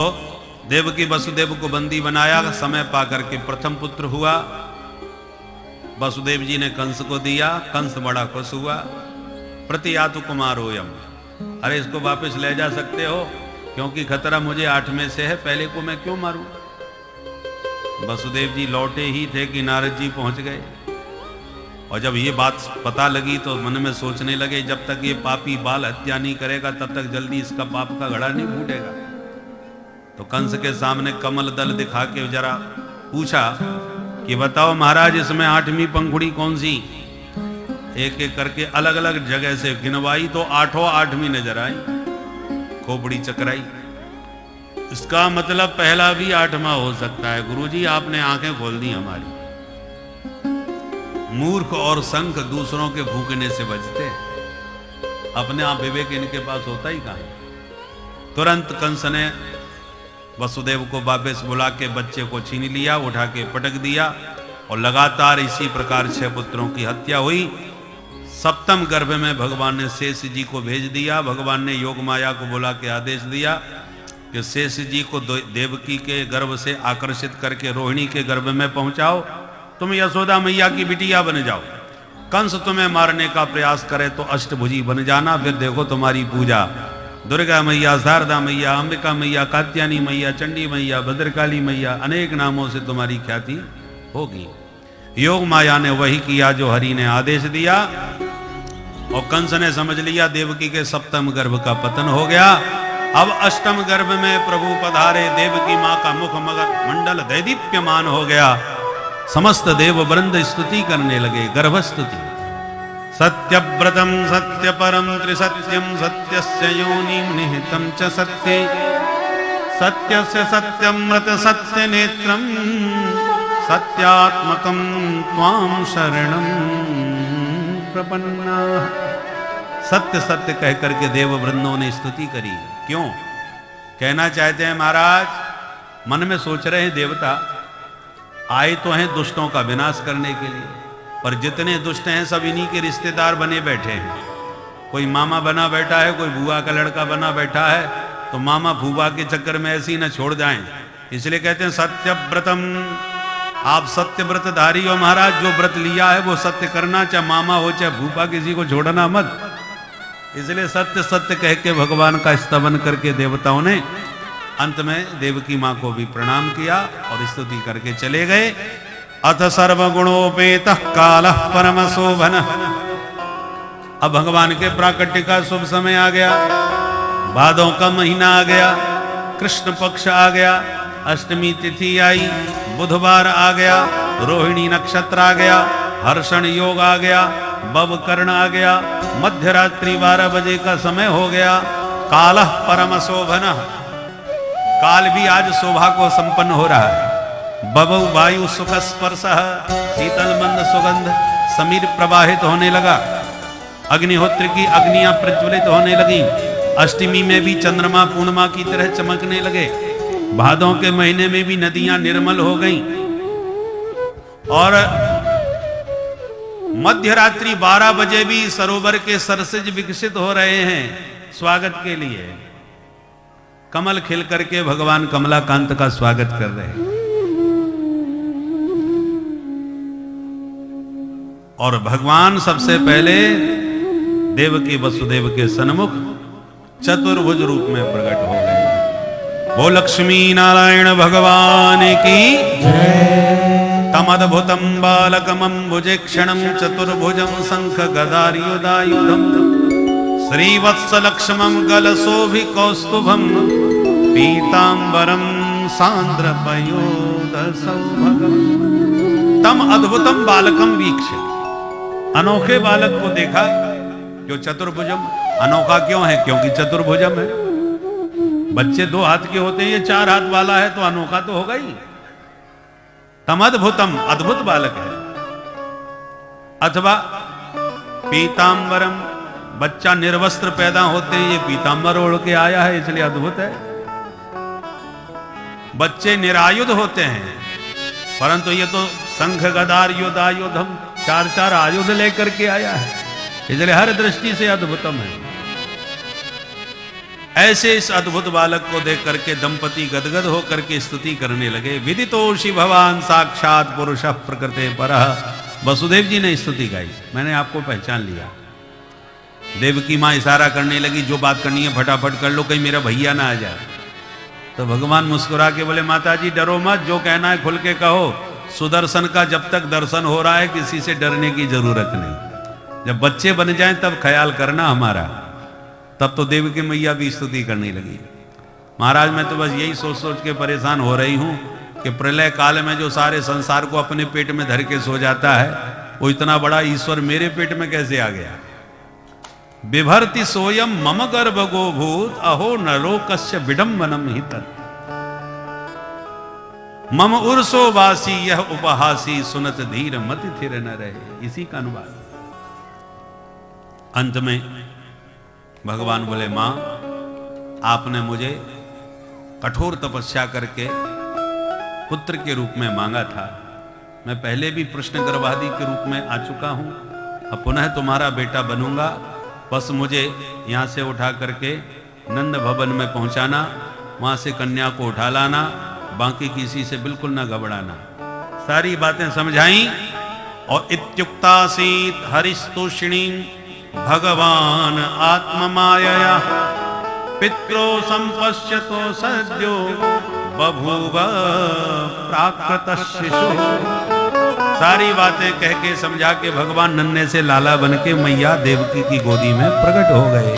देवकी वसुदेव को बंदी बनाया, समय पाकर के प्रथम पुत्र हुआ। वसुदेव जी ने कंस को दिया, कंस बड़ा खुश हुआ। प्रतियातु कुमारोयम, अरे इसको वापस ले जा सकते हो क्योंकि खतरा मुझे 8 में से है, पहले को मैं क्यों मारूं। वसुदेव जी लौटे ही थे कि नारद जी पहुंच गए, और जब ये बात पता लगी तो मन में सोचने लगे जब तक ये पापी बाल हत्या नहीं करेगा तब तक जल्दी इसका पाप का घड़ा नहीं फूटेगा। तो कंस के सामने कमल दल दिखा के जरा पूछा कि बताओ महाराज इसमें 8वीं पंखुड़ी कौन सी। एक एक करके अलग अलग जगह से गिनवाई तो 8वीं नजर आई, खोपड़ी चकराई। इसका मतलब पहला भी 8वां हो सकता है। गुरुजी आपने आंखें खोल दी हमारी। मूर्ख और संख दूसरों के भूखने से बचते हैं, अपने आप विवेक इनके पास होता ही कहां है। तुरंत कंस ने वसुदेव को वापस बुला के बच्चे को छीन लिया, उठा के पटक दिया, और लगातार इसी प्रकार 6 पुत्रों की हत्या हुई। 7वें गर्भ में भगवान ने शेष जी को भेज दिया। भगवान ने योग माया को बुला के आदेश दिया कि शेष जी को देवकी के गर्भ से आकर्षित करके रोहिणी के गर्भ में पहुंचाओ, तुम यशोदा मैया की बिटिया बन जाओ। कंस तुम्हें मारने का प्रयास करे तो अष्टभुजी बन जाना, फिर देखो तुम्हारी पूजा दुर्गा मैया, शारदा मैया, अंबिका मैया, कात्यायनी मैया, चंडी मैया, भद्रकाली मैया, अनेक नामों से तुम्हारी ख्याति होगी। योग माया ने वही किया जो हरि ने आदेश दिया, और कंस ने समझ लिया देवकी के 7वें गर्भ का पतन हो गया। अब 8वें गर्भ में प्रभु पधारे, देवकी मां का मुख मगध मंडल दैदीप्यमान हो गया। समस्त देव वृंद स्तुति करने लगे, गर्भस्तुति। सत्यव्रतम सत्यपरम त्रिसत्यम सत्यस्य योनिं निहितं च सत्ये, सत्यस्य सत्यमृत सत्य नेत्रम सत्यात्मकं त्वां शरणं प्रपन्ना। सत्य सत्य कह करके देव वृंदों ने स्तुति करी। क्यों कहना चाहते हैं महाराज? मन में सोच रहे हैं देवता आए तो हैं दुष्टों का विनाश करने के लिए, पर जितने दुष्ट हैं सब इन्हीं के रिश्तेदार बने बैठे हैं। कोई मामा बना बैठा है, कोई बुआ का लड़का बना बैठा है, तो मामा फूफा के चक्कर में ऐसे ही न छोड़ जाएं। इसलिए कहते हैं सत्यव्रतम, आप सत्य व्रतधारी हो महाराज। जो व्रत लिया है वो सत्य करना, चाहे मामा हो चाहे फूफा, किसी को छोड़ना मत। इसलिए सत्य सत्य कह के भगवान का स्तवन करके देवताओं ने अंत में देवकी मां को भी प्रणाम किया और स्तुति करके चले गए। अथ सर्वगुणोपेतः कालः परम शोभनः। अब भगवान के प्राकट्य का शुभ समय आ गया, भादों का महीना आ गया, कृष्ण पक्ष आ गया, अष्टमी तिथि आई, बुधवार आ गया, रोहिणी नक्षत्र आ गया, हर्षण योग आ गया, बब कर्ण आ गया, मध्य रात्रि 12 बजे का समय हो गया। कालः परम शोभनः, काल भी आज शोभा को संपन्न हो रहा है। बबौ वायु सुख स्पर्श, शीतल मंद सुगंध, समीर प्रवाहित होने लगा, अग्निहोत्र की अग्नियां प्रज्वलित होने लगी। अष्टमी में भी चंद्रमा पूर्णिमा की तरह चमकने लगे। भादों के महीने में भी नदियां निर्मल हो गईं, और मध्य रात्रि 12 बजे भी सरोवर के सरसिज विकसित हो रहे हैं स्वागत के लिए। कमल खिल करके भगवान कमलाकांत का स्वागत कर रहे हैं। और भगवान सबसे पहले देवकी वसुदेव के सन्मुख चतुर्भुज रूप में प्रकट हो गए। वो लक्ष्मी नारायण भगवान की तमद्भुतम बालकमंबुजे क्षणं चतुर्भुजं शंख गदायुधायुधं श्रीवत्स लक्ष्मं गलशोभि कौस्तुभं पीतांबरं सांद्र पयोध सौभगं। तम अद्भुतम बालकम वीक्ष, अनोखे बालक को देखा जो चतुर्भुजम। अनोखा क्यों है? क्योंकि चतुर्भुजम है। बच्चे 2 हाथ के होते हैं, ये 4 हाथ वाला है तो अनोखा तो होगा ही। तमद्भुतम, अद्भुत बालक है। अथवा पीतांबरम, बच्चा निर्वस्त्र पैदा होते हैं, ये पीतांबर ओढ़ के आया है इसलिए अद्भुत है। बच्चे निरायुध होते हैं, परंतु ये तो शंख गदार युधायुधम, 4 आयुध लेकर के आया है, इसलिए हर दृष्टि से अद्भुतम है। ऐसे इस अद्भुत बालक को देख करके दंपति गदगद होकर के स्तुति करने लगे। विदितोषि भवान साक्षात पुरुष प्रकृते परः। वसुदेव जी ने स्तुति गाई, मैंने आपको पहचान लिया। देवकी माँ इशारा करने लगी, जो बात करनी है फटाफट कर लो, कहीं मेरा भैया ना आ जाए। तो भगवान मुस्कुरा के बोले, माता जी डरो मत, जो कहना है खुल के कहो। सुदर्शन का जब तक दर्शन हो रहा है किसी से डरने की जरूरत नहीं, जब बच्चे बन जाएं तब ख्याल करना हमारा। तब तो देवकी मैया भी स्तुति करने लगी। महाराज मैं तो बस यही सोच सोच के परेशान हो रही हूं कि प्रलय काल में जो सारे संसार को अपने पेट में धर के सो जाता है, वो इतना बड़ा ईश्वर मेरे पेट में कैसे आ गया। बिभर्ति सोयम मम गर्भ गोभूत अहो नलोकस्य विडम्बनम हि तत्। मम उर्सो वासी यह उपहासी सुनत धीर मति थिर न रहे। इसी का अनुवाद। अंत में भगवान बोले, मां आपने मुझे कठोर तपस्या करके पुत्र के रूप में मांगा था। मैं पहले भी प्रश्न गर्भादि के रूप में आ चुका हूं, अब पुनः तुम्हारा बेटा बनूंगा। बस मुझे यहाँ से उठा करके नंद भवन में पहुंचाना, वहां से कन्या को उठा लाना, बाकी किसी से बिल्कुल ना घबराना। सारी बातें समझाई। और इत्युक्तासीत हरिस्तुषिणी भगवान आत्ममायया पित्रो संपश्यतो सद्यो बभूव प्राकृत शिशु। सारी बातें कह के समझा के भगवान नन्हे से लाला बन के मैया देवकी की गोदी में प्रकट हो गए।